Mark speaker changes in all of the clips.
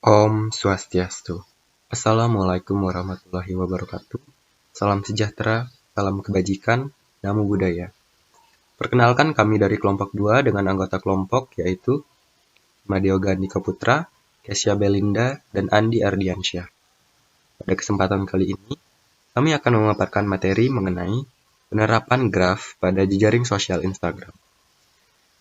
Speaker 1: Om Swastiastu. Assalamualaikum warahmatullahi wabarakatuh. Salam sejahtera, salam kebajikan, namo buddhaya. Perkenalkan kami dari kelompok 2 dengan anggota kelompok yaitu Madyoga Andika Putra, Kesya Belinda, dan Andi Ardiansyah. Pada kesempatan kali ini, kami akan memaparkan materi mengenai penerapan graf pada jejaring sosial Instagram.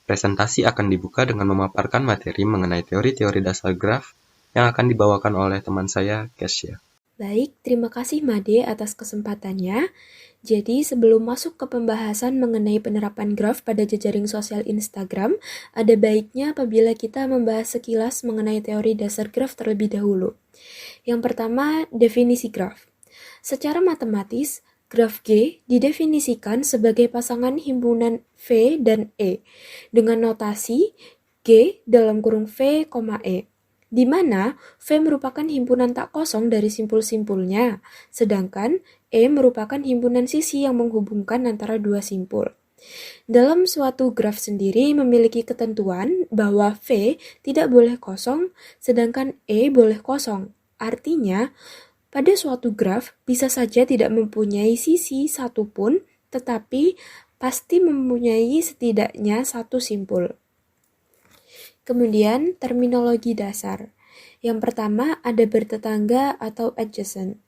Speaker 1: Presentasi akan dibuka dengan memaparkan materi mengenai teori-teori dasar graf yang akan dibawakan oleh teman saya, Kesya.
Speaker 2: Baik, terima kasih Made atas kesempatannya. Jadi, sebelum masuk ke pembahasan mengenai penerapan graf pada jejaring sosial Instagram, ada baiknya apabila kita membahas sekilas mengenai teori dasar graf terlebih dahulu. Yang pertama, definisi graf. Secara matematis, graf G didefinisikan sebagai pasangan himpunan V dan E dengan notasi G dalam kurung V, E, di mana V merupakan himpunan tak kosong dari simpul-simpulnya, sedangkan E merupakan himpunan sisi yang menghubungkan antara dua simpul. Dalam suatu graf sendiri memiliki ketentuan bahwa V tidak boleh kosong, sedangkan E boleh kosong. Artinya, pada suatu graf bisa saja tidak mempunyai sisi satupun, tetapi pasti mempunyai setidaknya satu simpul. Kemudian, terminologi dasar. Yang pertama ada bertetangga atau adjacent.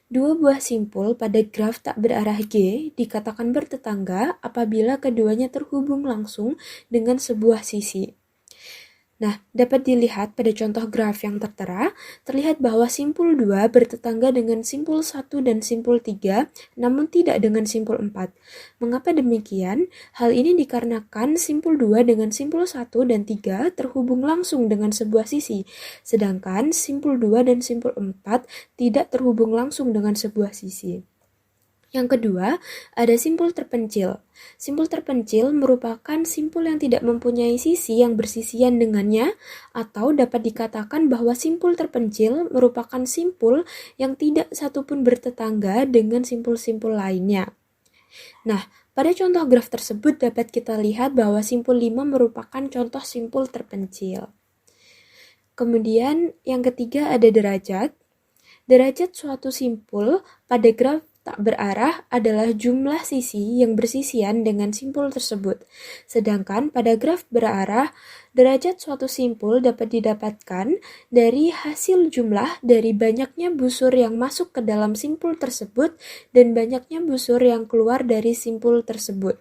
Speaker 2: Dua buah simpul pada graf tak berarah G dikatakan bertetangga apabila keduanya terhubung langsung dengan sebuah sisi. Nah, dapat dilihat pada contoh graf yang tertera, terlihat bahwa simpul 2 bertetangga dengan simpul 1 dan simpul 3, namun tidak dengan simpul 4. Mengapa demikian? Hal ini dikarenakan simpul 2 dengan simpul 1 dan 3 terhubung langsung dengan sebuah sisi, sedangkan simpul 2 dan simpul 4 tidak terhubung langsung dengan sebuah sisi. Yang kedua, ada simpul terpencil. Simpul terpencil merupakan simpul yang tidak mempunyai sisi yang bersisian dengannya, atau dapat dikatakan bahwa simpul terpencil merupakan simpul yang tidak satupun bertetangga dengan simpul-simpul lainnya. Nah, pada contoh graf tersebut dapat kita lihat bahwa simpul 5 merupakan contoh simpul terpencil. Kemudian yang ketiga ada derajat. Derajat suatu simpul pada graf tak berarah adalah jumlah sisi yang bersisian dengan simpul tersebut. Sedangkan pada graf berarah, derajat suatu simpul dapat didapatkan dari hasil jumlah dari banyaknya busur yang masuk ke dalam simpul tersebut dan banyaknya busur yang keluar dari simpul tersebut.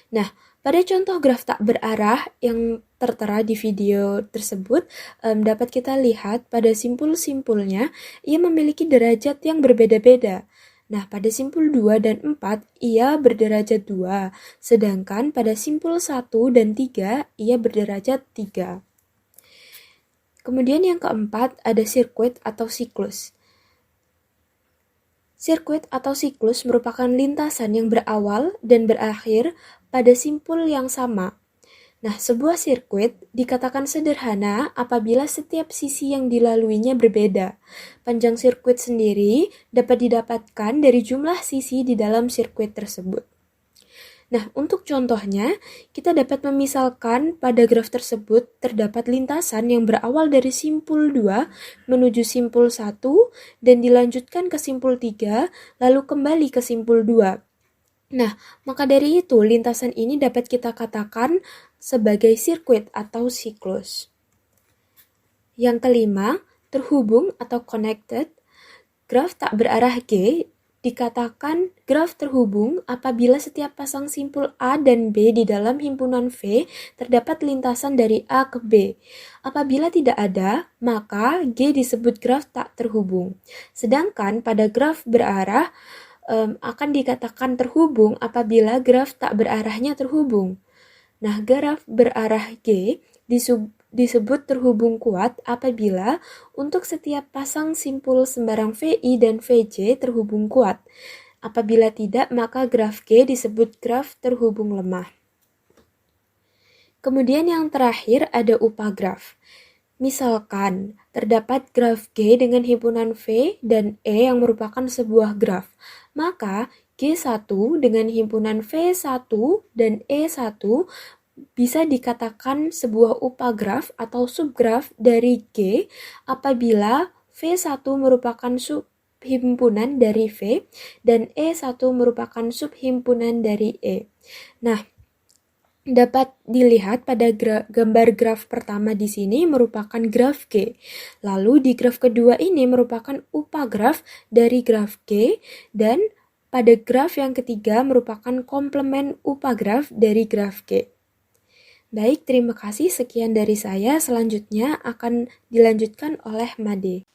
Speaker 2: Nah, pada contoh graf tak berarah yang tertera di video tersebut, dapat kita lihat pada simpul-simpulnya, ia memiliki derajat yang berbeda-beda. Nah, pada simpul 2 dan 4, ia berderajat 2, sedangkan pada simpul 1 dan 3, ia berderajat 3. Kemudian yang keempat, ada sirkuit atau siklus. Sirkuit atau siklus merupakan lintasan yang berawal dan berakhir pada simpul yang sama. Nah, sebuah sirkuit dikatakan sederhana apabila setiap sisi yang dilaluinya berbeda. Panjang sirkuit sendiri dapat didapatkan dari jumlah sisi di dalam sirkuit tersebut. Nah, untuk contohnya, kita dapat memisalkan pada graf tersebut terdapat lintasan yang berawal dari simpul 2 menuju simpul 1 dan dilanjutkan ke simpul 3, lalu kembali ke simpul 2. Nah, maka dari itu lintasan ini dapat kita katakan sebagai sirkuit atau siklus. Yang kelima, terhubung atau connected. Graf tak berarah G dikatakan graf terhubung apabila setiap pasang simpul A dan B di dalam himpunan V terdapat lintasan dari A ke B. Apabila tidak ada, maka G disebut graf tak terhubung. Sedangkan pada graf berarah akan dikatakan terhubung apabila graf tak berarahnya terhubung. Nah, graf berarah G disebut terhubung kuat apabila untuk setiap pasang simpul sembarang VI dan VJ terhubung kuat. Apabila tidak, maka graf G disebut graf terhubung lemah. Kemudian yang terakhir ada upagraf. Misalkan, terdapat graf G dengan himpunan V dan E yang merupakan sebuah graf. Maka, G1 dengan himpunan V1 dan E1 bisa dikatakan sebuah upagraf atau subgraf dari G apabila V1 merupakan subhimpunan dari V dan E1 merupakan subhimpunan dari E. Nah, dapat dilihat pada gambar graf pertama di sini merupakan graf G. Lalu di graf kedua ini merupakan upagraf dari graf G dan pada graf yang ketiga merupakan komplement upagraf dari graf G. Baik, terima kasih. Sekian dari saya. Selanjutnya akan dilanjutkan oleh Made.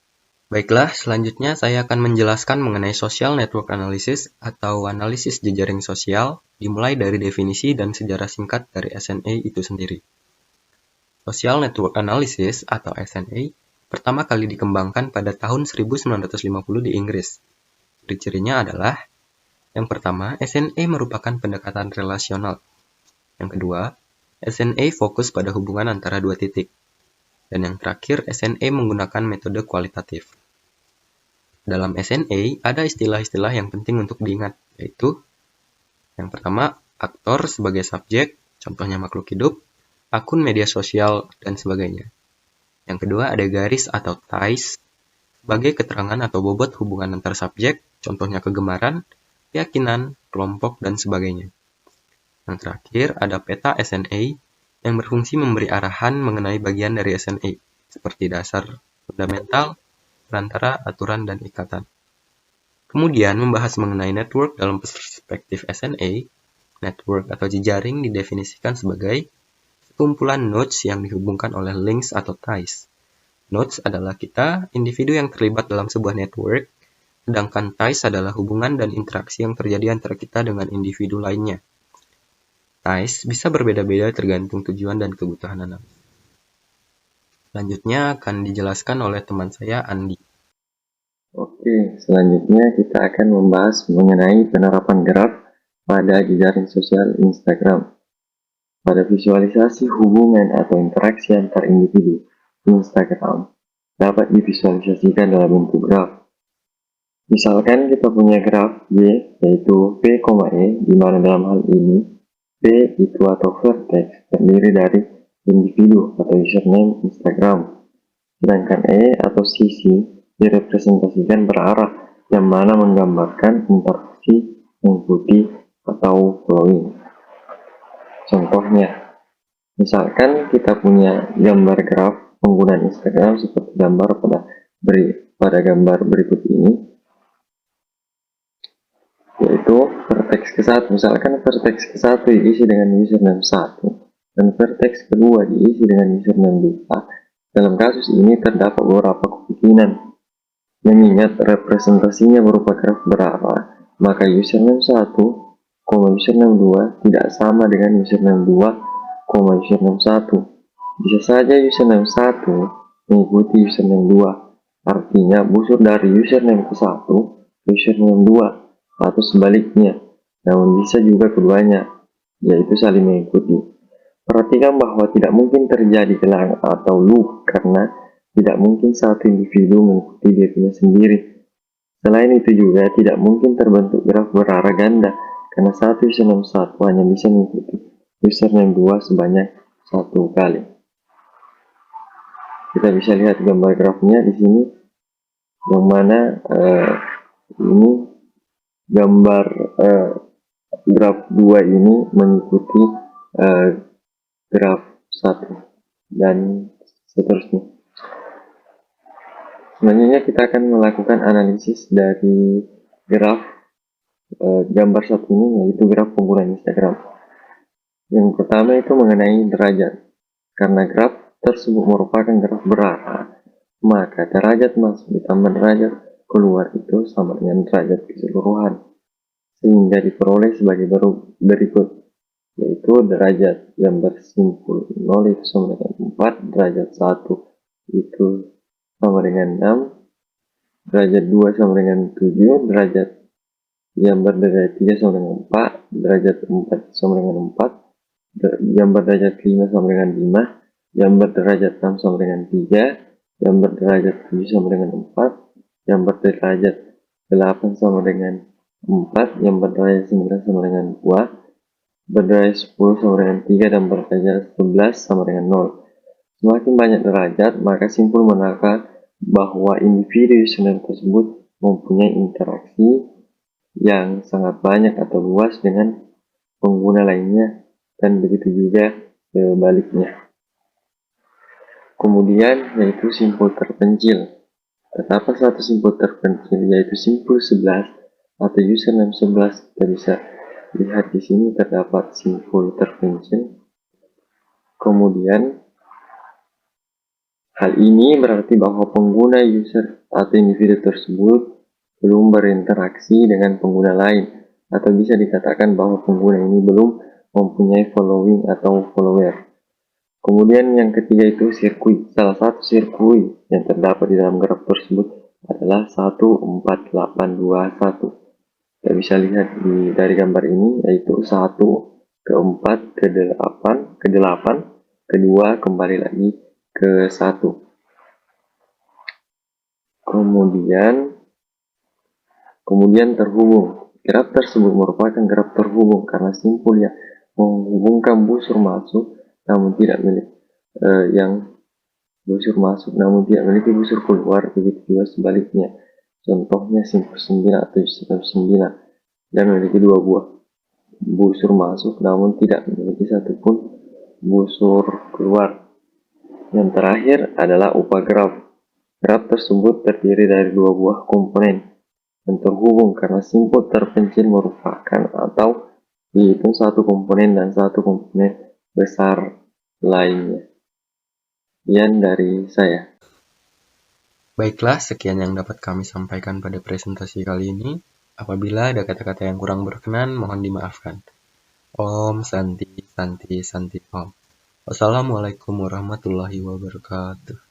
Speaker 1: Baiklah, selanjutnya saya akan menjelaskan mengenai social network analysis atau analisis jejaring sosial, dimulai dari definisi dan sejarah singkat dari SNA itu sendiri. Social network analysis atau SNA pertama kali dikembangkan pada tahun 1950 di Inggris. Ciri-cirinya adalah, yang pertama, SNA merupakan pendekatan relasional. Yang kedua, SNA fokus pada hubungan antara dua titik. Dan yang terakhir, SNA menggunakan metode kualitatif. Dalam SNA, ada istilah-istilah yang penting untuk diingat, yaitu yang pertama, aktor sebagai subjek, contohnya makhluk hidup, akun media sosial, dan sebagainya. Yang kedua, ada garis atau ties, sebagai keterangan atau bobot hubungan antar subjek, contohnya kegemaran, keyakinan, kelompok, dan sebagainya. Yang terakhir, ada peta SNA yang berfungsi memberi arahan mengenai bagian dari SNA, seperti dasar, fundamental, perantara, aturan, dan ikatan. Kemudian, membahas mengenai network dalam perspektif SNA, network atau jejaring didefinisikan sebagai sekumpulan nodes yang dihubungkan oleh links atau ties. Nodes adalah kita, individu yang terlibat dalam sebuah network, sedangkan ties adalah hubungan dan interaksi yang terjadi antara kita dengan individu lainnya. Ties bisa berbeda-beda tergantung tujuan dan kebutuhan analis. Selanjutnya akan dijelaskan oleh teman saya, Andi.
Speaker 3: Oke, selanjutnya kita akan membahas mengenai penerapan graf pada jejaring sosial Instagram. Pada visualisasi hubungan atau interaksi antar individu Instagram dapat divisualisasikan dalam bentuk graf. Misalkan kita punya graf Y, yaitu P, E, di mana dalam hal ini P itu atau vertex terdiri dari individu atau username Instagram, sedangkan E atau sisi direpresentasikan berarah yang mana menggambarkan interaksi mengikuti atau following. Contohnya, misalkan kita punya gambar graf penggunaan Instagram seperti gambar pada gambar berikut ini, yaitu vertex ke-1. Misalkan vertex ke-1 diisi dengan username 1 dan vertex kedua diisi dengan username 2. Dalam kasus ini terdapat beberapa kemungkinan. Mengingat representasinya berupa graf berarah, maka username 1, username 2 tidak sama dengan username 2, username 1. Bisa saja username 1 mengikuti username 2, artinya busur dari username ke-1 ke username 2. Atau sebaliknya, namun bisa juga keduanya, yaitu saling mengikuti. Perhatikan bahwa tidak mungkin terjadi gelang atau loop karena tidak mungkin satu individu mengikuti dirinya sendiri. Selain itu juga tidak mungkin terbentuk graf berarah ganda karena satu username 1 hanya bisa mengikuti username 2 sebanyak 1 kali. Kita bisa lihat gambar grafnya di sini, yang mana ini gambar graf 2 ini mengikuti graf 1 dan seterusnya. Selanjutnya kita akan melakukan analisis dari graf gambar 1 ini, yaitu graf penggunaan Instagram. Yang pertama itu mengenai derajat. Karena graf tersebut merupakan graf berarah, maka derajat masuk ditambah derajat keluar itu sama dengan derajat keseluruhan, sehingga diperoleh sebagai berikut, yaitu derajat yang bersimpul 0 itu sama dengan 4, derajat 1 itu sama dengan 6, derajat 2 sama dengan 7, derajat yang berderajat 3 sama dengan 4, derajat 4 sama dengan 4, yang berderajat 5 sama dengan 5, yang berderajat 6 sama dengan 3, yang berderajat 7 sama dengan 4, yang berderajat 8 sama dengan 4, yang berderajat 9 sama dengan 2, berdaya 10 sama dengan 3 dan berdaya 11 sama dengan 0. Semakin banyak derajat, maka simpul menerangkan bahwa individu username tersebut mempunyai interaksi yang sangat banyak atau luas dengan pengguna lainnya, dan begitu juga sebaliknya. Kemudian yaitu simpul terpencil. Terdapat satu simpul terpencil yaitu simpul 11 atau username 11. Kita bisa lihat di sini terdapat simpul terpencil. Kemudian hal ini berarti bahwa pengguna user atau individu tersebut belum berinteraksi dengan pengguna lain, atau bisa dikatakan bahwa pengguna ini belum mempunyai following atau follower. Kemudian yang ketiga itu sirkuit. Salah satu sirkuit yang terdapat di dalam graf tersebut adalah 14821. Kita bisa lihat dari gambar ini, yaitu 1 ke 4 ke 8 ke 8 ke 2 kembali lagi ke 1. Kemudian terhubung. Graf tersebut merupakan graf terhubung karena simpul yang menghubungkan busur masuk namun tidak memiliki busur keluar, begitu juga sebaliknya. Contohnya simpul 9 atau username 9 dan memiliki 2 buah busur masuk namun tidak memiliki satupun busur keluar. Yang terakhir adalah upagraf. Graf tersebut terdiri dari 2 buah komponen yang terhubung karena simpul terpencil merupakan atau dihitung satu komponen dan satu komponen besar lainnya. Sekian dari saya.
Speaker 1: Baiklah, sekian yang dapat kami sampaikan pada presentasi kali ini. Apabila ada kata-kata yang kurang berkenan, mohon dimaafkan. Om Santi Santi Santi Om. Wassalamualaikum warahmatullahi wabarakatuh.